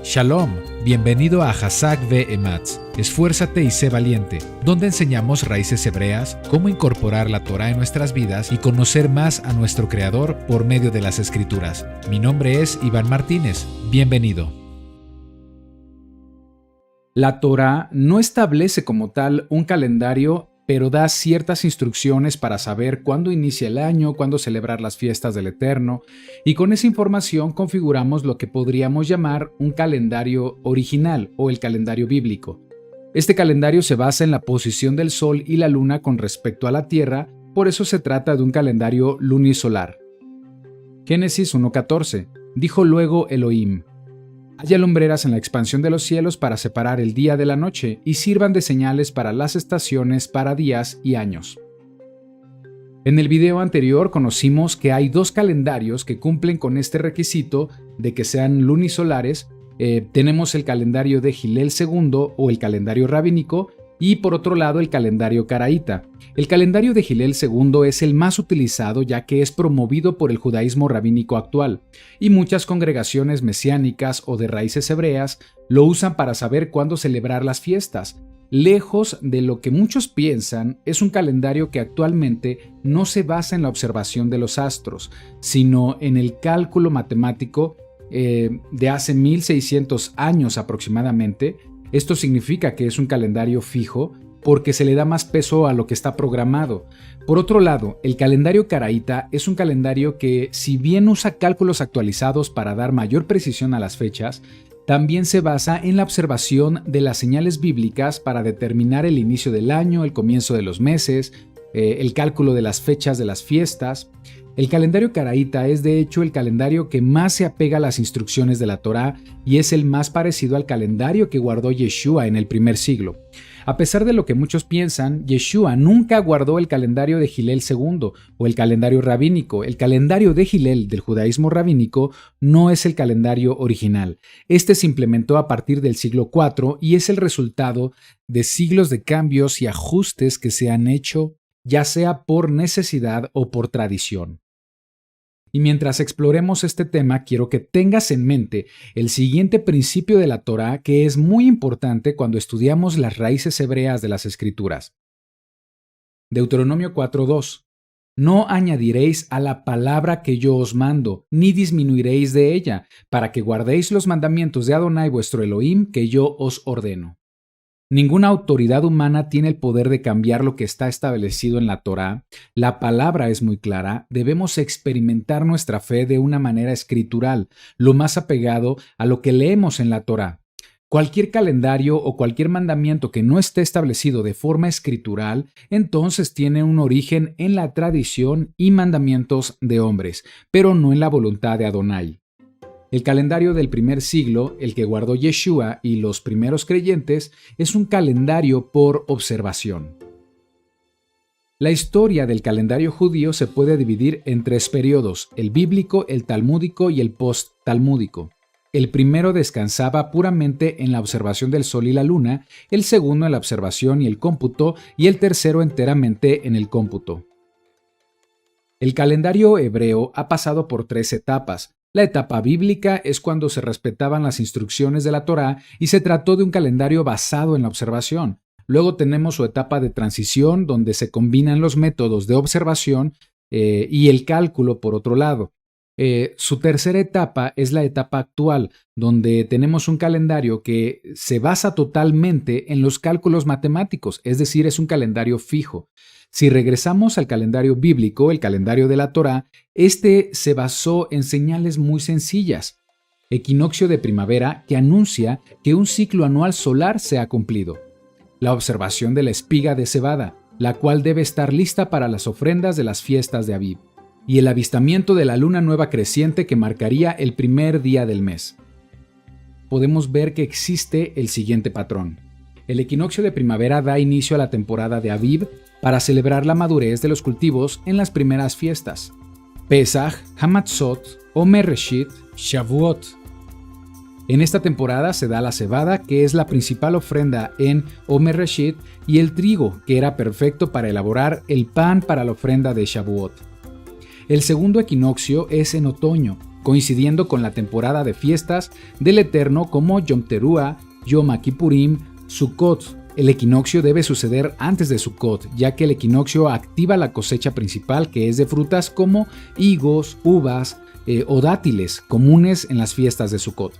Shalom, bienvenido a Hazak Ve'ematz, esfuérzate y sé valiente, donde enseñamos raíces hebreas, cómo incorporar la Torá en nuestras vidas y conocer más a nuestro Creador por medio de las Escrituras. Mi nombre es Iván Martínez, bienvenido. La Torá no establece como tal un calendario, pero da ciertas instrucciones para saber cuándo inicia el año, cuándo celebrar las fiestas del Eterno, y con esa información configuramos lo que podríamos llamar un calendario original o el calendario bíblico. Este calendario se basa en la posición del Sol y la Luna con respecto a la Tierra, por eso se trata de un calendario lunisolar. Génesis 1:14. Dijo luego Elohim: haya lumbreras en la expansión de los cielos para separar el día de la noche y sirvan de señales para las estaciones, para días y años. En el video anterior conocimos que hay dos calendarios que cumplen con este requisito de que sean lunisolares. Tenemos el calendario de Hillel II o el calendario rabínico y por otro lado el calendario caraíta. El calendario de Hillel II es el más utilizado ya que es promovido por el judaísmo rabínico actual y muchas congregaciones mesiánicas o de raíces hebreas lo usan para saber cuándo celebrar las fiestas. Lejos de lo que muchos piensan, es un calendario que actualmente no se basa en la observación de los astros, sino en el cálculo matemático de hace 1600 años aproximadamente. Esto significa que es un calendario fijo porque se le da más peso a lo que está programado. Por otro lado, el calendario caraíta es un calendario que, si bien usa cálculos actualizados para dar mayor precisión a las fechas, también se basa en la observación de las señales bíblicas para determinar el inicio del año, el comienzo de los meses, el cálculo de las fechas de las fiestas. El calendario caraíta es de hecho el calendario que más se apega a las instrucciones de la Torá y es el más parecido al calendario que guardó Yeshua en el primer siglo. A pesar de lo que muchos piensan, Yeshua nunca guardó el calendario de Hillel II o el calendario rabínico. El calendario de Hillel del judaísmo rabínico no es el calendario original. Este se implementó a partir del siglo IV y es el resultado de siglos de cambios y ajustes que se han hecho, ya sea por necesidad o por tradición. Y mientras exploremos este tema, quiero que tengas en mente el siguiente principio de la Torá que es muy importante cuando estudiamos las raíces hebreas de las Escrituras. Deuteronomio 4:2. No añadiréis a la palabra que yo os mando, ni disminuiréis de ella, para que guardéis los mandamientos de Adonai vuestro Elohim que yo os ordeno. Ninguna autoridad humana tiene el poder de cambiar lo que está establecido en la Torá. La palabra es muy clara, debemos experimentar nuestra fe de una manera escritural, lo más apegado a lo que leemos en la Torá. Cualquier calendario o cualquier mandamiento que no esté establecido de forma escritural, entonces tiene un origen en la tradición y mandamientos de hombres, pero no en la voluntad de Adonai. El calendario del primer siglo, el que guardó Yeshua y los primeros creyentes, es un calendario por observación. La historia del calendario judío se puede dividir en tres periodos: el bíblico, el talmúdico y el post-talmúdico. El primero descansaba puramente en la observación del sol y la luna, el segundo en la observación y el cómputo, y el tercero enteramente en el cómputo. El calendario hebreo ha pasado por tres etapas. La etapa bíblica es cuando se respetaban las instrucciones de la Torá y se trató de un calendario basado en la observación. Luego tenemos su etapa de transición, donde se combinan los métodos de observación y el cálculo por otro lado. Su tercera etapa es la etapa actual, donde tenemos un calendario que se basa totalmente en los cálculos matemáticos, es decir, es un calendario fijo. Si regresamos al calendario bíblico, el calendario de la Torá, este se basó en señales muy sencillas. Equinoccio de primavera, que anuncia que un ciclo anual solar se ha cumplido. La observación de la espiga de cebada, la cual debe estar lista para las ofrendas de las fiestas de Abib. Y el avistamiento de la luna nueva creciente que marcaría el primer día del mes. Podemos ver que existe el siguiente patrón. El equinoccio de primavera da inicio a la temporada de Abib para celebrar la madurez de los cultivos en las primeras fiestas: Pesaj, Hamatzot, Omer Reshit, Shavuot. En esta temporada se da la cebada, que es la principal ofrenda en Omer Reshit, y el trigo, que era perfecto para elaborar el pan para la ofrenda de Shavuot. El segundo equinoccio es en otoño, coincidiendo con la temporada de fiestas del Eterno como Yom Teruah, Yom Kippurim, Sukkot. El equinoccio debe suceder antes de Sukkot, ya que el equinoccio activa la cosecha principal, que es de frutas como higos, uvas o dátiles, comunes en las fiestas de Sukkot.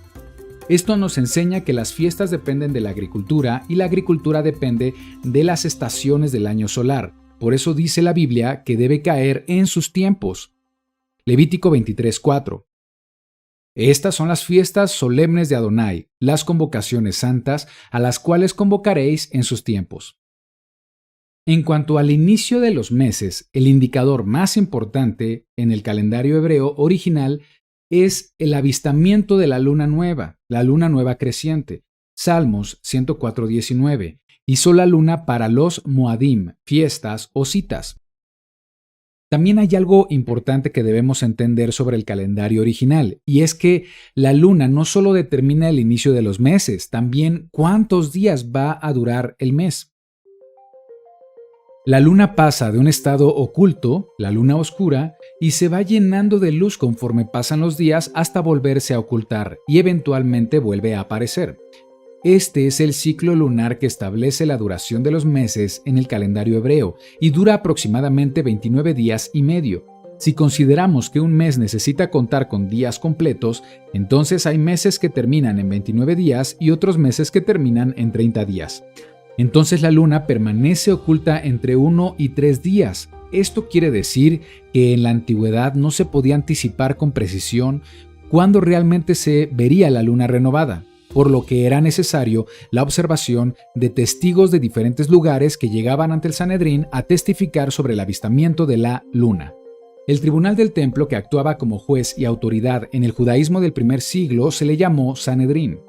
Esto nos enseña que las fiestas dependen de la agricultura y la agricultura depende de las estaciones del año solar. Por eso dice la Biblia que debe caer en sus tiempos. Levítico 23:4. Estas son las fiestas solemnes de Adonai, las convocaciones santas, a las cuales convocaréis en sus tiempos. En cuanto al inicio de los meses, el indicador más importante en el calendario hebreo original es el avistamiento de la luna nueva creciente. Salmos 104:19. Hizo la luna para los Moadim, fiestas o citas. También hay algo importante que debemos entender sobre el calendario original, y es que la luna no solo determina el inicio de los meses, también cuántos días va a durar el mes. La luna pasa de un estado oculto, la luna oscura, y se va llenando de luz conforme pasan los días hasta volverse a ocultar y eventualmente vuelve a aparecer. Este es el ciclo lunar que establece la duración de los meses en el calendario hebreo y dura aproximadamente 29 días y medio. Si consideramos que un mes necesita contar con días completos, entonces hay meses que terminan en 29 días y otros meses que terminan en 30 días. Entonces la luna permanece oculta entre 1 y 3 días. Esto quiere decir que en la antigüedad no se podía anticipar con precisión cuándo realmente se vería la luna renovada, por lo que era necesario la observación de testigos de diferentes lugares que llegaban ante el Sanedrín a testificar sobre el avistamiento de la luna. El tribunal del templo, que actuaba como juez y autoridad en el judaísmo del primer siglo, se le llamó Sanedrín,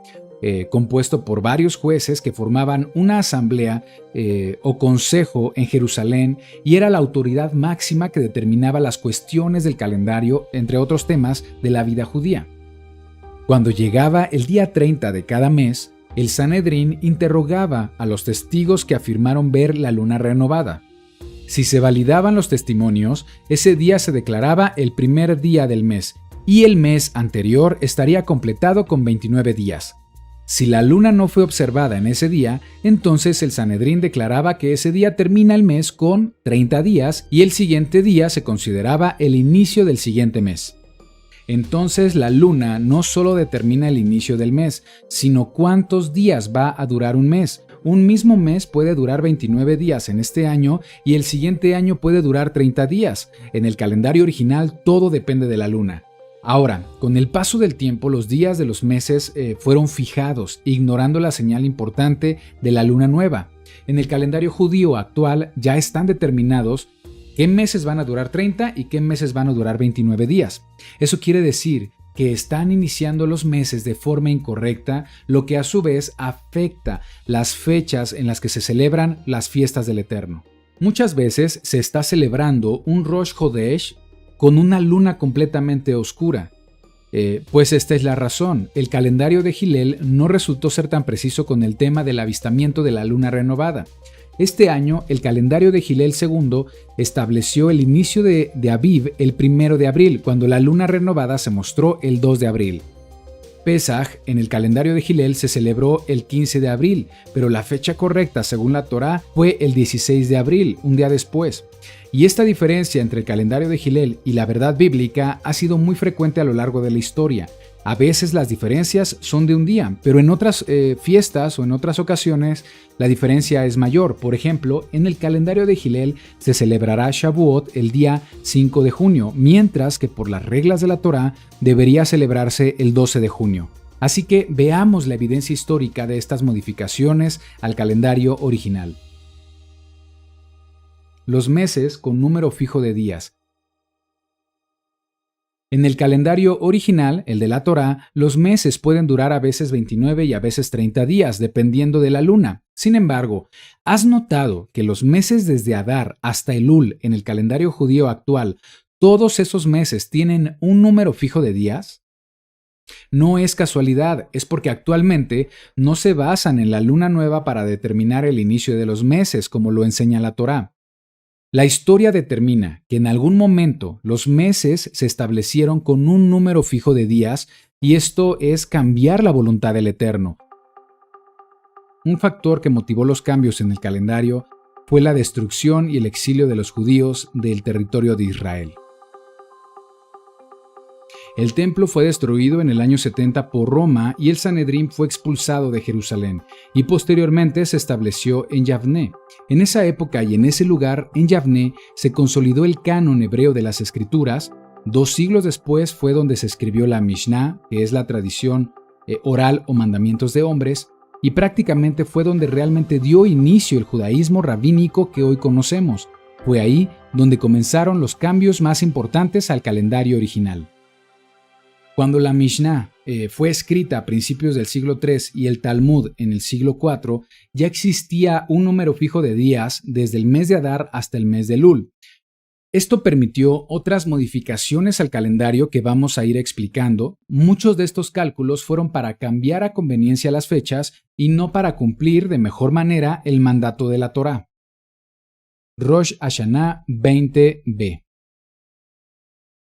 compuesto por varios jueces que formaban una asamblea o consejo en Jerusalén, y era la autoridad máxima que determinaba las cuestiones del calendario, entre otros temas de la vida judía. Cuando llegaba el día 30 de cada mes, el Sanedrín interrogaba a los testigos que afirmaron ver la luna renovada. Si se validaban los testimonios, ese día se declaraba el primer día del mes, y el mes anterior estaría completado con 29 días. Si la luna no fue observada en ese día, entonces el Sanedrín declaraba que ese día termina el mes con 30 días y el siguiente día se consideraba el inicio del siguiente mes. Entonces la luna no solo determina el inicio del mes, sino cuántos días va a durar un mes. Un mismo mes puede durar 29 días en este año y el siguiente año puede durar 30 días. En el calendario original todo depende de la luna. Ahora, con el paso del tiempo, los días de los meses fueron fijados, ignorando la señal importante de la luna nueva. En el calendario judío actual ya están determinados qué meses van a durar 30 y qué meses van a durar 29 días. Eso quiere decir que están iniciando los meses de forma incorrecta, lo que a su vez afecta las fechas en las que se celebran las fiestas del Eterno. Muchas veces se está celebrando un Rosh Hodesh con una luna completamente oscura. Pues esta es la razón. El calendario de Hillel no resultó ser tan preciso con el tema del avistamiento de la luna renovada. Este año, el calendario de Hillel II estableció el inicio de Aviv el 1 de abril, cuando la luna renovada se mostró el 2 de abril. Pesaj, en el calendario de Hillel, se celebró el 15 de abril, pero la fecha correcta, según la Torá, fue el 16 de abril, un día después. Y esta diferencia entre el calendario de Hillel y la verdad bíblica ha sido muy frecuente a lo largo de la historia. A veces las diferencias son de un día, pero en otras fiestas o en otras ocasiones la diferencia es mayor. Por ejemplo, en el calendario de Hillel se celebrará Shavuot el día 5 de junio, mientras que por las reglas de la Torá debería celebrarse el 12 de junio. Así que veamos la evidencia histórica de estas modificaciones al calendario original. Los meses con número fijo de días. En el calendario original, el de la Torá, los meses pueden durar a veces 29 y a veces 30 días, dependiendo de la luna. Sin embargo, ¿has notado que los meses desde Adar hasta Elul en el calendario judío actual, todos esos meses tienen un número fijo de días? No es casualidad, es porque actualmente no se basan en la luna nueva para determinar el inicio de los meses, como lo enseña la Torá. La historia determina que en algún momento los meses se establecieron con un número fijo de días y esto es cambiar la voluntad del Eterno. Un factor que motivó los cambios en el calendario fue la destrucción y el exilio de los judíos del territorio de Israel. El templo fue destruido en el año 70 por Roma y el Sanedrín fue expulsado de Jerusalén y posteriormente se estableció en Yavné. En esa época y en ese lugar, en Yavné, se consolidó el canon hebreo de las Escrituras. 2 siglos después fue donde se escribió la Mishnah, que es la tradición oral o mandamientos de hombres, y prácticamente fue donde realmente dio inicio el judaísmo rabínico que hoy conocemos. Fue ahí donde comenzaron los cambios más importantes al calendario original. Cuando la Mishnah fue escrita a principios del siglo III y el Talmud en el siglo IV, ya existía un número fijo de días desde el mes de Adar hasta el mes de Elul. Esto permitió otras modificaciones al calendario que vamos a ir explicando. Muchos de estos cálculos fueron para cambiar a conveniencia las fechas y no para cumplir de mejor manera el mandato de la Torá. Rosh Hashanah 20b.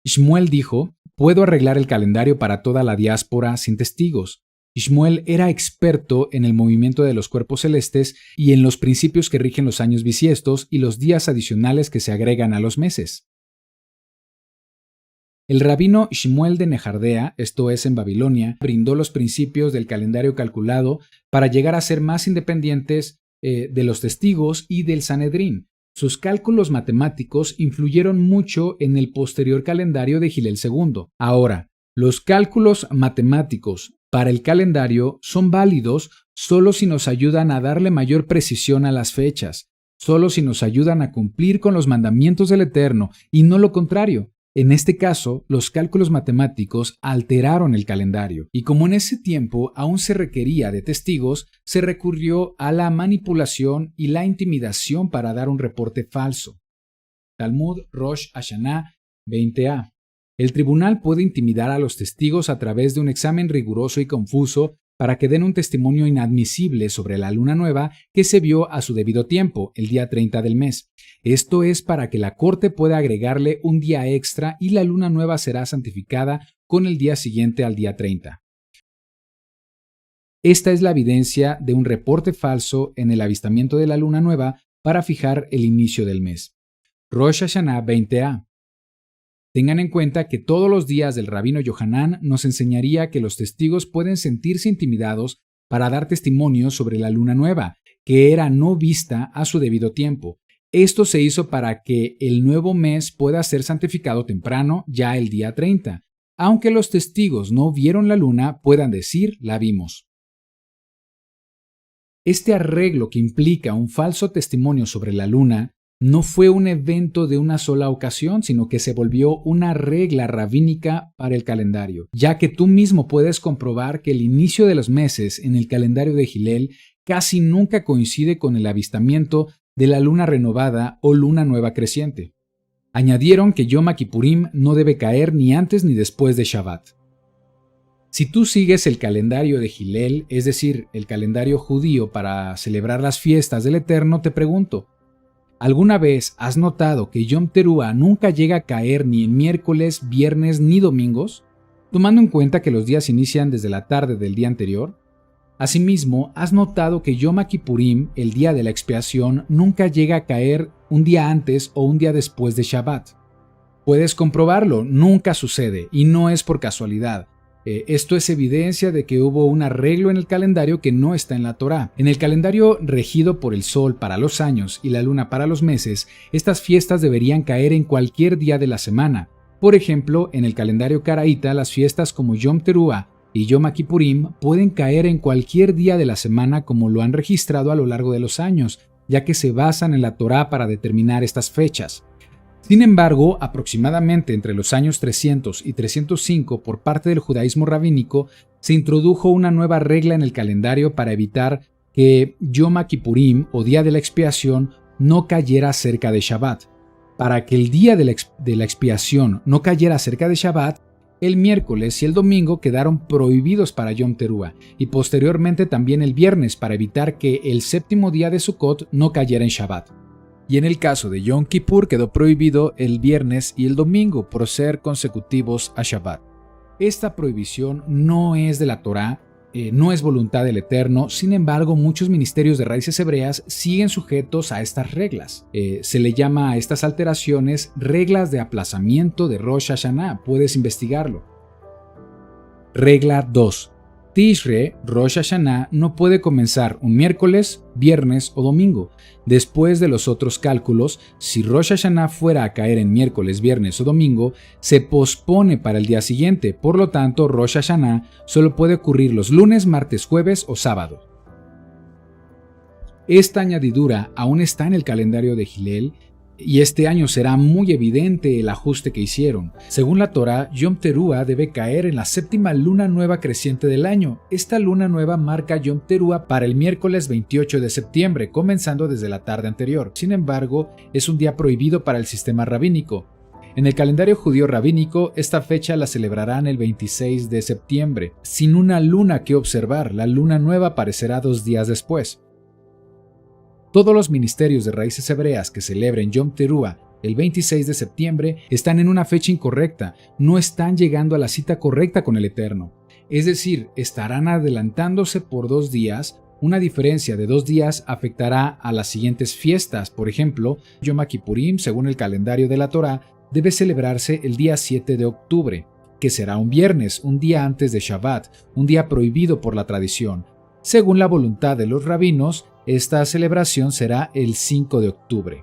Shmuel dijo: puedo arreglar el calendario para toda la diáspora sin testigos. Shmuel era experto en el movimiento de los cuerpos celestes y en los principios que rigen los años bisiestos y los días adicionales que se agregan a los meses. El rabino Shmuel de Nejardea, esto es en Babilonia, brindó los principios del calendario calculado para llegar a ser más independientes de los testigos y del Sanedrín. Sus cálculos matemáticos influyeron mucho en el posterior calendario de Hillel II. Ahora, los cálculos matemáticos para el calendario son válidos solo si nos ayudan a darle mayor precisión a las fechas, solo si nos ayudan a cumplir con los mandamientos del Eterno y no lo contrario. En este caso, los cálculos matemáticos alteraron el calendario y como en ese tiempo aún se requería de testigos, se recurrió a la manipulación y la intimidación para dar un reporte falso. Talmud Rosh Hashanah 20a. El tribunal puede intimidar a los testigos a través de un examen riguroso y confuso para que den un testimonio inadmisible sobre la luna nueva que se vio a su debido tiempo, el día 30 del mes. Esto es para que la corte pueda agregarle un día extra y la luna nueva será santificada con el día siguiente al día 30. Esta es la evidencia de un reporte falso en el avistamiento de la luna nueva para fijar el inicio del mes. Rosh Hashanah 20a. Tengan en cuenta que todos los días del rabino Yohanan nos enseñaría que los testigos pueden sentirse intimidados para dar testimonio sobre la luna nueva, que era no vista a su debido tiempo. Esto se hizo para que el nuevo mes pueda ser santificado temprano, ya el día 30. Aunque los testigos no vieron la luna, puedan decir, la vimos. Este arreglo que implica un falso testimonio sobre la luna no fue un evento de una sola ocasión, sino que se volvió una regla rabínica para el calendario, ya que tú mismo puedes comprobar que el inicio de los meses en el calendario de Hillel casi nunca coincide con el avistamiento de la luna renovada o luna nueva creciente. Añadieron que Yom Kippurim no debe caer ni antes ni después de Shabbat. Si tú sigues el calendario de Hillel, es decir, el calendario judío para celebrar las fiestas del Eterno, te pregunto, ¿alguna vez has notado que Yom Teruah nunca llega a caer ni en miércoles, viernes ni domingos, tomando en cuenta que los días inician desde la tarde del día anterior? Asimismo, ¿has notado que Yom Kippurim, el día de la expiación, nunca llega a caer un día antes o un día después de Shabbat? Puedes comprobarlo, nunca sucede y no es por casualidad. Esto es evidencia de que hubo un arreglo en el calendario que no está en la Torá. En el calendario regido por el sol para los años y la luna para los meses, estas fiestas deberían caer en cualquier día de la semana. Por ejemplo, en el calendario caraíta, las fiestas como Yom Teruah y Yom Kippurim pueden caer en cualquier día de la semana como lo han registrado a lo largo de los años, ya que se basan en la Torá para determinar estas fechas. Sin embargo, aproximadamente entre los años 300 y 305 por parte del judaísmo rabínico, se introdujo una nueva regla en el calendario para evitar que Yom Kippurim o día de la expiación no cayera cerca de Shabbat. Para que el día de la expiación no cayera cerca de Shabbat, el miércoles y el domingo quedaron prohibidos para Yom Teruah y posteriormente también el viernes para evitar que el séptimo día de Sukkot no cayera en Shabbat. y en el caso de Yom Kippur quedó prohibido el viernes y el domingo por ser consecutivos a Shabbat. Esta prohibición no es de la Torá, no es voluntad del Eterno, sin embargo muchos ministerios de raíces hebreas siguen sujetos a estas reglas. Se le llama a estas alteraciones reglas de aplazamiento de Rosh Hashanah, puedes investigarlo. Regla 2. Tishre, Rosh Hashanah, no puede comenzar un miércoles, viernes o domingo. Después de los otros cálculos, si Rosh Hashanah fuera a caer en miércoles, viernes o domingo, se pospone para el día siguiente. Por lo tanto, Rosh Hashanah solo puede ocurrir los lunes, martes, jueves o sábado. Esta añadidura aún está en el calendario de Hillel, y este año será muy evidente el ajuste que hicieron. Según la Torá, Yom Teruah debe caer en la séptima luna nueva creciente del año. Esta luna nueva marca Yom Teruah para el miércoles 28 de septiembre, comenzando desde la tarde anterior. Sin embargo, es un día prohibido para el sistema rabínico. En el calendario judío rabínico, esta fecha la celebrarán el 26 de septiembre. Sin una luna que observar, la luna nueva aparecerá 2 días después. Todos los ministerios de raíces hebreas que celebren Yom Teruah el 26 de septiembre están en una fecha incorrecta, no están llegando a la cita correcta con el Eterno. Es decir, estarán adelantándose por 2 días. Una diferencia de 2 días afectará a las siguientes fiestas. Por ejemplo, Yom Kippurim, según el calendario de la Torá, debe celebrarse el día 7 de octubre, que será un viernes, un día antes de Shabbat, un día prohibido por la tradición. Según la voluntad de los rabinos, esta celebración será el 5 de octubre.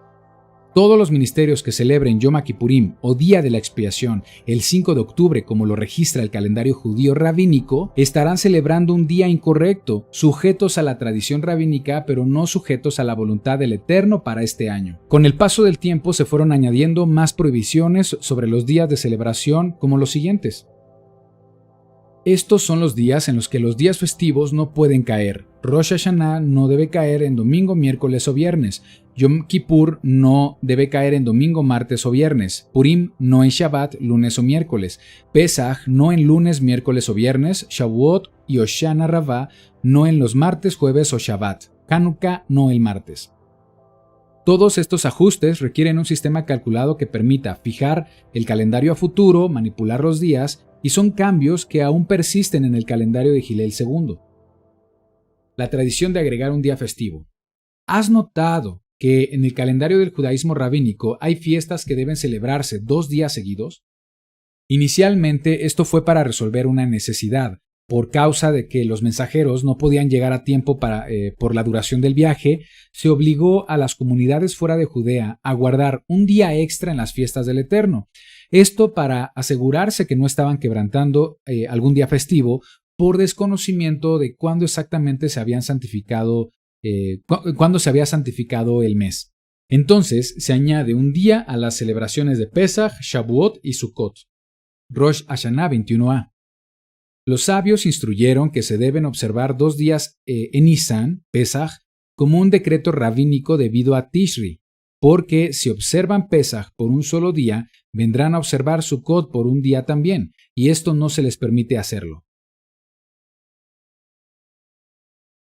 Todos los ministerios que celebren Yom Kippurim o Día de la Expiación el 5 de octubre, como lo registra el calendario judío rabínico, estarán celebrando un día incorrecto, sujetos a la tradición rabínica, pero no sujetos a la voluntad del Eterno para este año. Con el paso del tiempo se fueron añadiendo más prohibiciones sobre los días de celebración, como los siguientes. Estos son los días en los que los días festivos no pueden caer. Rosh Hashanah no debe caer en domingo, miércoles o viernes. Yom Kippur no debe caer en domingo, martes o viernes. Purim no en Shabbat, lunes o miércoles. Pesach no en lunes, miércoles o viernes. Shavuot y Hoshana Rabbah no en los martes, jueves o Shabbat. Hanukkah no el martes. Todos estos ajustes requieren un sistema calculado que permita fijar el calendario a futuro, manipular los días, y son cambios que aún persisten en el calendario de Hillel II. La tradición de agregar un día festivo. ¿Has notado que en el calendario del judaísmo rabínico hay fiestas que deben celebrarse 2 días seguidos? Inicialmente esto fue para resolver una necesidad, por causa de que los mensajeros no podían llegar a tiempo por la duración del viaje. Se obligó a las comunidades fuera de Judea a guardar un día extra en las fiestas del Eterno. Esto para asegurarse que no estaban quebrantando algún día festivo por desconocimiento de cuándo exactamente se habían santificado, cuándo se había santificado el mes. Entonces se añade un día a las celebraciones de Pesach, Shavuot y Sukkot. Rosh Hashanah 21a. Los sabios instruyeron que se deben observar 2 días en Nisan, Pesach, como un decreto rabínico debido a Tishri, porque si observan Pesach por un solo día, vendrán a observar Sukkot por un día también, y esto no se les permite hacerlo.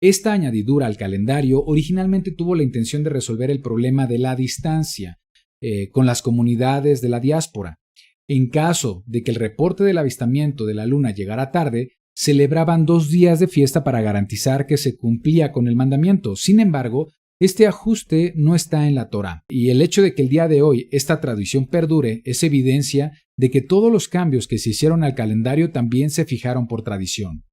Esta añadidura al calendario originalmente tuvo la intención de resolver el problema de la distancia con las comunidades de la diáspora. En caso de que el reporte del avistamiento de la luna llegara tarde, celebraban 2 días de fiesta para garantizar que se cumplía con el mandamiento. Sin embargo, este ajuste no está en la Torá, y el hecho de que el día de hoy esta tradición perdure es evidencia de que todos los cambios que se hicieron al calendario también se fijaron por tradición.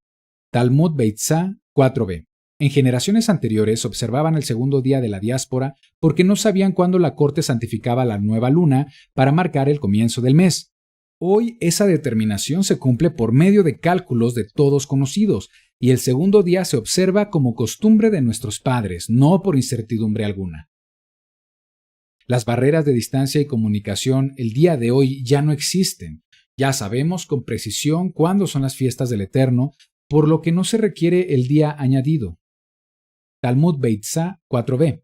Talmud Beitzá 4b. En generaciones anteriores observaban el segundo día de la diáspora porque no sabían cuándo la corte santificaba la nueva luna para marcar el comienzo del mes. Hoy esa determinación se cumple por medio de cálculos de todos conocidos, y el segundo día se observa como costumbre de nuestros padres, no por incertidumbre alguna. Las barreras de distancia y comunicación el día de hoy ya no existen. Ya sabemos con precisión cuándo son las fiestas del Eterno, por lo que no se requiere el día añadido. Talmud Beitzá 4b.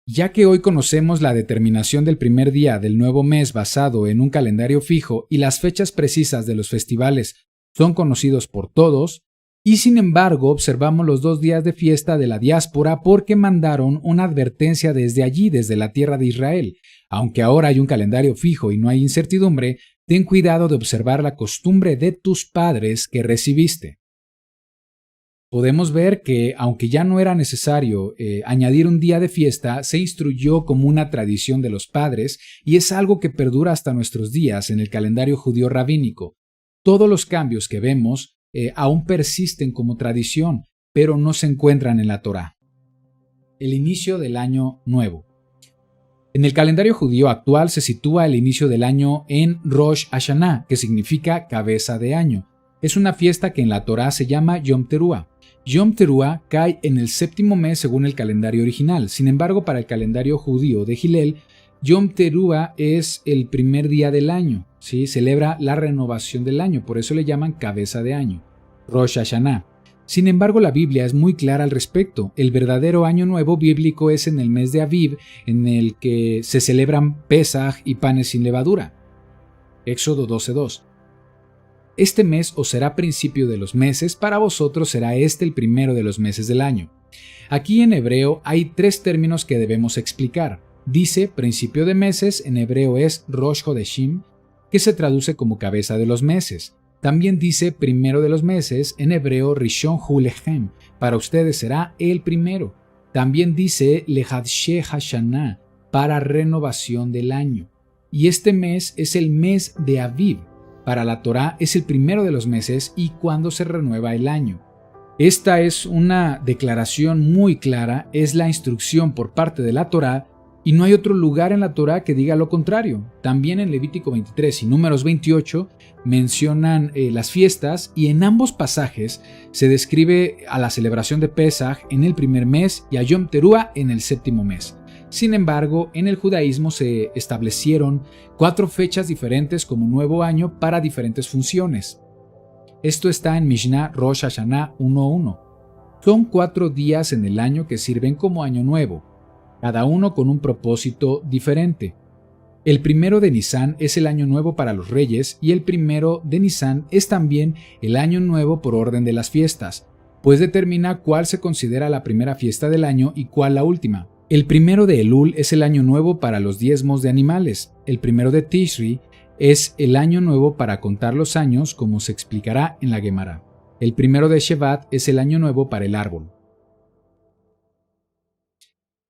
Ya que hoy conocemos la determinación del primer día del nuevo mes basado en un calendario fijo y las fechas precisas de los festivales son conocidos por todos, Y sin embargo, observamos los 2 días de fiesta de la diáspora porque mandaron una advertencia desde allí, desde la tierra de Israel. Aunque ahora hay un calendario fijo y no hay incertidumbre, ten cuidado de observar la costumbre de tus padres que recibiste. Podemos ver que, aunque ya no era necesario añadir un día de fiesta, se instruyó como una tradición de los padres y es algo que perdura hasta nuestros días en el calendario judío rabínico. Todos los cambios que vemos aún persisten como tradición, pero no se encuentran en la Torá. El inicio del año nuevo. En el calendario judío actual se sitúa el inicio del año en Rosh Hashanah, que significa cabeza de año. Es una fiesta que en la Torá se llama Yom Teruah. Yom Teruah cae en el 7º mes según el calendario original. Sin embargo, para el calendario judío de Hillel, Yom Teruah es el primer día del año, ¿sí? Celebra la renovación del año, por eso le llaman cabeza de año, Rosh Hashanah. Sin embargo, la Biblia es muy clara al respecto. El verdadero año nuevo bíblico es en el mes de Aviv, en el que se celebran Pesaj y panes sin levadura. Éxodo 12:2. Este mes os será principio de los meses, para vosotros será este el primero de los meses del año. Aquí en hebreo hay 3 términos que debemos explicar. Dice principio de meses, en hebreo es Rosh Hodeshim, que se traduce como cabeza de los meses. También dice primero de los meses, en hebreo Rishon Hu Lechem, para ustedes será el primero. También dice Lehadshe Hashanah, para renovación del año. Y este mes es el mes de Aviv. Para la Torá es el primero de los meses y cuando se renueva el año. Esta es una declaración muy clara, es la instrucción por parte de la Torá y no hay otro lugar en la Torá que diga lo contrario. También en Levítico 23 y Números 28 mencionan las fiestas y en ambos pasajes se describe a la celebración de Pesaj en el primer mes y a Yom Teruah en el 7º mes. Sin embargo, en el judaísmo se establecieron 4 fechas diferentes como nuevo año para diferentes funciones. Esto está en Mishnah Rosh Hashanah 1.1. Son 4 días en el año que sirven como año nuevo, cada uno con un propósito diferente. El primero de Nisan es el año nuevo para los reyes y el primero de Nisan es también el año nuevo por orden de las fiestas, pues determina cuál se considera la primera fiesta del año y cuál la última. El primero de Elul es el año nuevo para los diezmos de animales. El primero de Tishri es el año nuevo para contar los años, como se explicará en la Gemara. El primero de Shevat es el año nuevo para el árbol.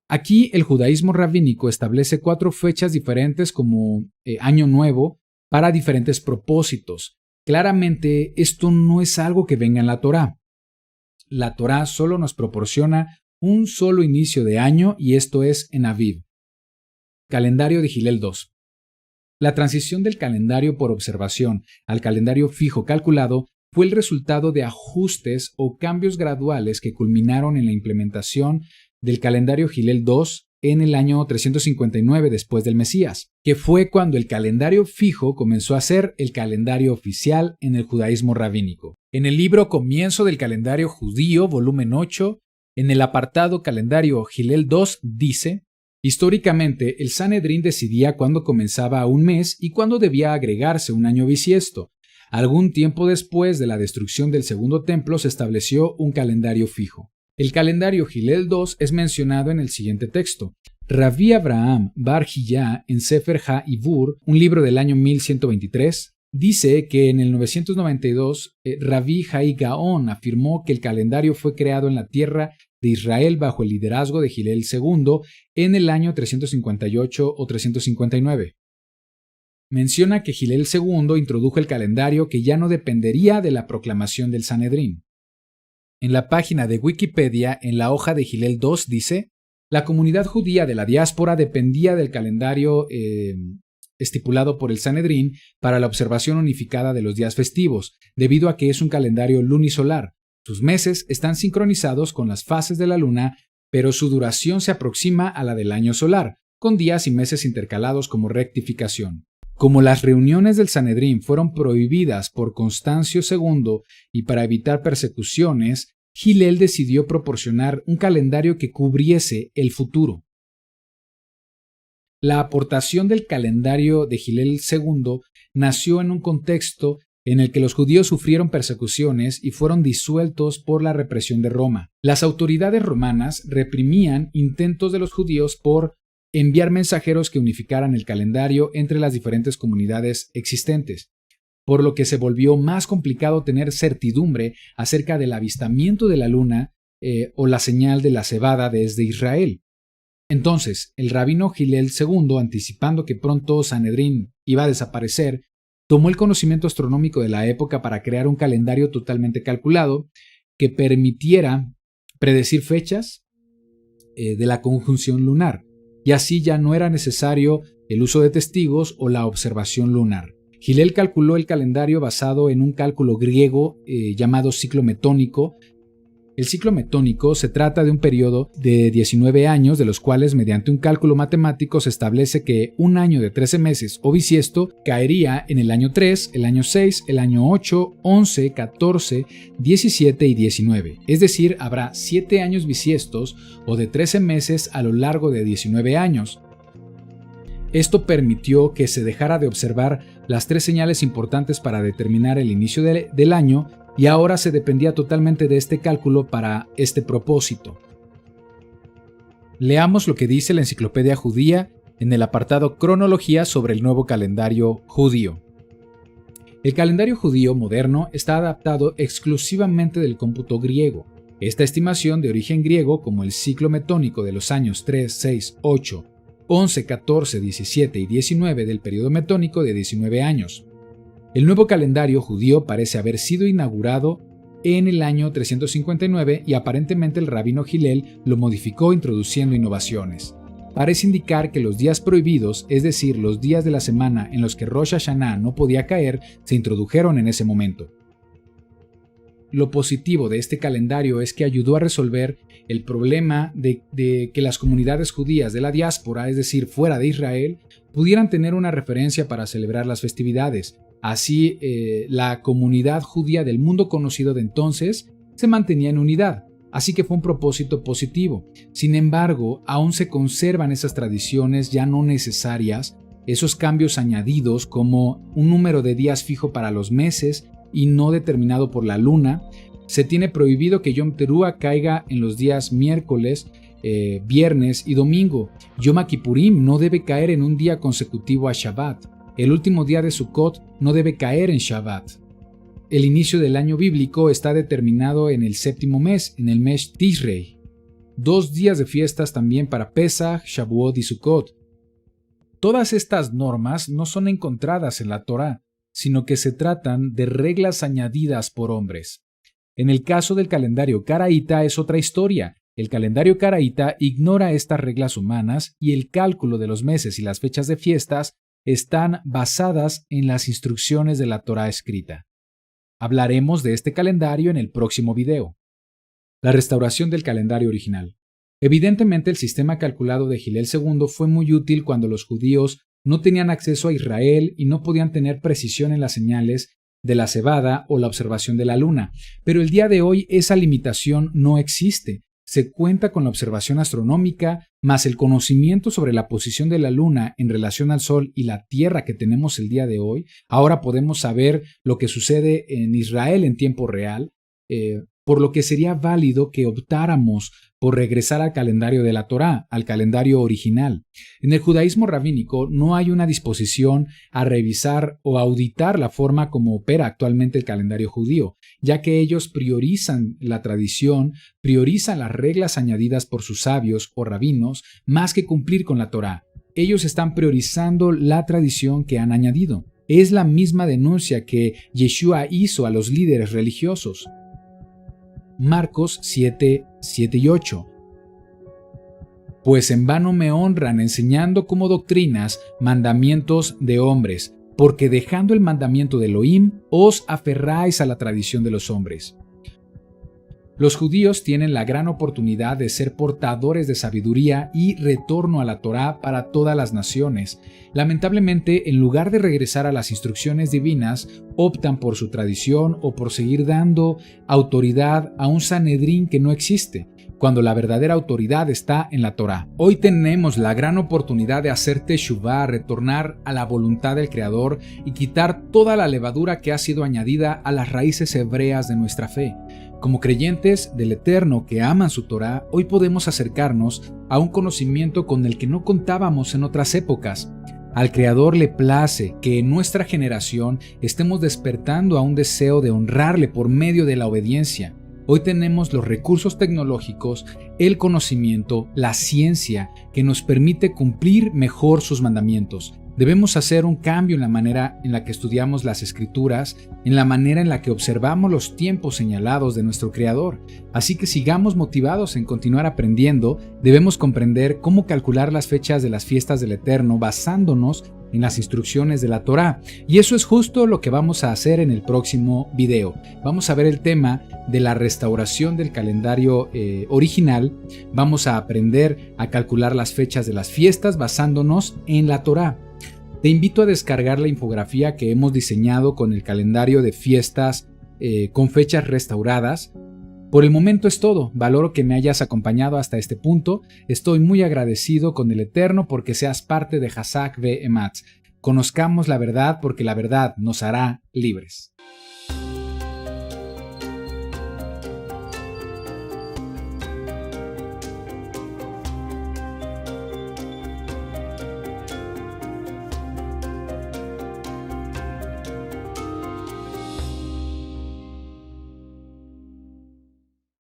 Aquí el judaísmo rabínico establece 4 fechas diferentes como año nuevo para diferentes propósitos. Claramente esto no es algo que venga en la Torá. La Torá solo nos proporciona un solo inicio de año y esto es en Aviv. Calendario de Hillel 2. La transición del calendario por observación al calendario fijo calculado fue el resultado de ajustes o cambios graduales que culminaron en la implementación del calendario Hillel 2 en el año 359 después del Mesías, que fue cuando el calendario fijo comenzó a ser el calendario oficial en el judaísmo rabínico. En el libro Comienzo del calendario judío, volumen 8, en el apartado calendario Hillel 2 dice: históricamente el Sanedrín decidía cuándo comenzaba un mes y cuándo debía agregarse un año bisiesto. Algún tiempo después de la destrucción del segundo templo se estableció un calendario fijo. El calendario Hillel 2 es mencionado en el siguiente texto. Rabbi Abraham Bar Hillá en Sefer HaIvur, un libro del año 1123, dice que en el 992 Rabbi Hai Gaon afirmó que el calendario fue creado en la tierra de Israel bajo el liderazgo de Hillel II en el año 358 o 359. Menciona que Hillel II introdujo el calendario que ya no dependería de la proclamación del Sanedrín. En la página de Wikipedia, en la hoja de Hillel 2 dice: la comunidad judía de la diáspora dependía del calendario estipulado por el Sanedrín para la observación unificada de los días festivos, debido a que es un calendario lunisolar. Sus meses están sincronizados con las fases de la luna, pero su duración se aproxima a la del año solar, con días y meses intercalados como rectificación. Como las reuniones del Sanedrín fueron prohibidas por Constancio II y para evitar persecuciones, Hillel decidió proporcionar un calendario que cubriese el futuro. La aportación del calendario de Hillel II nació en un contexto en el que los judíos sufrieron persecuciones y fueron disueltos por la represión de Roma. Las autoridades romanas reprimían intentos de los judíos por enviar mensajeros que unificaran el calendario entre las diferentes comunidades existentes, por lo que se volvió más complicado tener certidumbre acerca del avistamiento de la luna o la señal de la cebada desde Israel. Entonces, el rabino Hillel II, anticipando que pronto Sanedrín iba a desaparecer, tomó el conocimiento astronómico de la época para crear un calendario totalmente calculado que permitiera predecir fechas de la conjunción lunar, y así ya no era necesario el uso de testigos o la observación lunar. Hillel calculó el calendario basado en un cálculo griego llamado ciclo metónico. El ciclo metónico se trata de un periodo de 19 años, de los cuales mediante un cálculo matemático se establece que un año de 13 meses o bisiesto caería en el año 3, el año 6, el año 8, 11, 14, 17 y 19. Es decir, habrá 7 años bisiestos o de 13 meses a lo largo de 19 años. Esto permitió que se dejara de observar las 3 señales importantes para determinar el inicio del año, y ahora se dependía totalmente de este cálculo para este propósito. Leamos lo que dice la Enciclopedia Judía en el apartado Cronología sobre el nuevo calendario judío. El calendario judío moderno está adaptado exclusivamente del cómputo griego. Esta estimación de origen griego, como el ciclo metónico de los años 3, 6, 8, 11, 14, 17 y 19 del periodo metónico de 19 años. El nuevo calendario judío parece haber sido inaugurado en el año 359 y aparentemente el rabino Hillel lo modificó introduciendo innovaciones. Parece indicar que los días prohibidos, es decir, los días de la semana en los que Rosh Hashanah no podía caer, se introdujeron en ese momento. Lo positivo de este calendario es que ayudó a resolver el problema de que las comunidades judías de la diáspora, es decir, fuera de Israel, pudieran tener una referencia para celebrar las festividades. Así, la comunidad judía del mundo conocido de entonces se mantenía en unidad, así que fue un propósito positivo. Sin embargo, aún se conservan esas tradiciones ya no necesarias, esos cambios añadidos como un número de días fijo para los meses y no determinado por la luna. Se tiene prohibido que Yom Teruah caiga en los días miércoles, viernes y domingo. Yom Kippurim no debe caer en un día consecutivo a Shabbat. El último día de Sukkot no debe caer en Shabbat. El inicio del año bíblico está determinado en el 7º mes, en el mes Tishrei. 2 días de fiestas también para Pesach, Shavuot y Sukkot. Todas estas normas no son encontradas en la Torá, sino que se tratan de reglas añadidas por hombres. En el caso del calendario caraíta es otra historia. El calendario caraíta ignora estas reglas humanas y el cálculo de los meses y las fechas de fiestas están basadas en las instrucciones de la Torá escrita. Hablaremos de este calendario en el próximo video. La restauración del calendario original. Evidentemente, el sistema calculado de Hillel II fue muy útil cuando los judíos no tenían acceso a Israel y no podían tener precisión en las señales de la cebada o la observación de la luna. Pero el día de hoy esa limitación no existe. Se cuenta con la observación astronómica, más el conocimiento sobre la posición de la luna en relación al Sol y la Tierra que tenemos el día de hoy. Ahora podemos saber lo que sucede en Israel en tiempo real, por lo que sería válido que optáramos por regresar al calendario de la Torá, al calendario original. En el judaísmo rabínico no hay una disposición a revisar o auditar la forma como opera actualmente el calendario judío, ya que ellos priorizan la tradición, priorizan las reglas añadidas por sus sabios o rabinos, más que cumplir con la Torá. Ellos están priorizando la tradición que han añadido. Es la misma denuncia que Yeshua hizo a los líderes religiosos. Marcos 7, 7 y 8. Pues en vano me honran enseñando como doctrinas mandamientos de hombres, porque dejando el mandamiento de Elohim, os aferráis a la tradición de los hombres. Los judíos tienen la gran oportunidad de ser portadores de sabiduría y retorno a la Torá para todas las naciones. Lamentablemente, en lugar de regresar a las instrucciones divinas, optan por su tradición o por seguir dando autoridad a un Sanedrín que no existe. cuando la verdadera autoridad está en la Torá. Hoy tenemos la gran oportunidad de hacer teshuvá, retornar a la voluntad del Creador y quitar toda la levadura que ha sido añadida a las raíces hebreas de nuestra fe. Como creyentes del Eterno que aman su Torá, hoy podemos acercarnos a un conocimiento con el que no contábamos en otras épocas. Al Creador le place que en nuestra generación estemos despertando a un deseo de honrarle por medio de la obediencia. Hoy tenemos los recursos tecnológicos, el conocimiento, la ciencia que nos permite cumplir mejor sus mandamientos. Debemos hacer un cambio en la manera en la que estudiamos las Escrituras, en la manera en la que observamos los tiempos señalados de nuestro Creador. Así que sigamos motivados en continuar aprendiendo, debemos comprender cómo calcular las fechas de las fiestas del Eterno basándonos en las instrucciones de la Torá. Y eso es justo lo que vamos a hacer en el próximo video. Vamos a ver el tema de la restauración del calendario original. Vamos a aprender a calcular las fechas de las fiestas basándonos en la Torá. Te invito a descargar la infografía que hemos diseñado con el calendario de fiestas con fechas restauradas. Por el momento es todo. Valoro que me hayas acompañado hasta este punto. Estoy muy agradecido con el Eterno porque seas parte de Hazak ve Ematz. Conozcamos la verdad porque la verdad nos hará libres.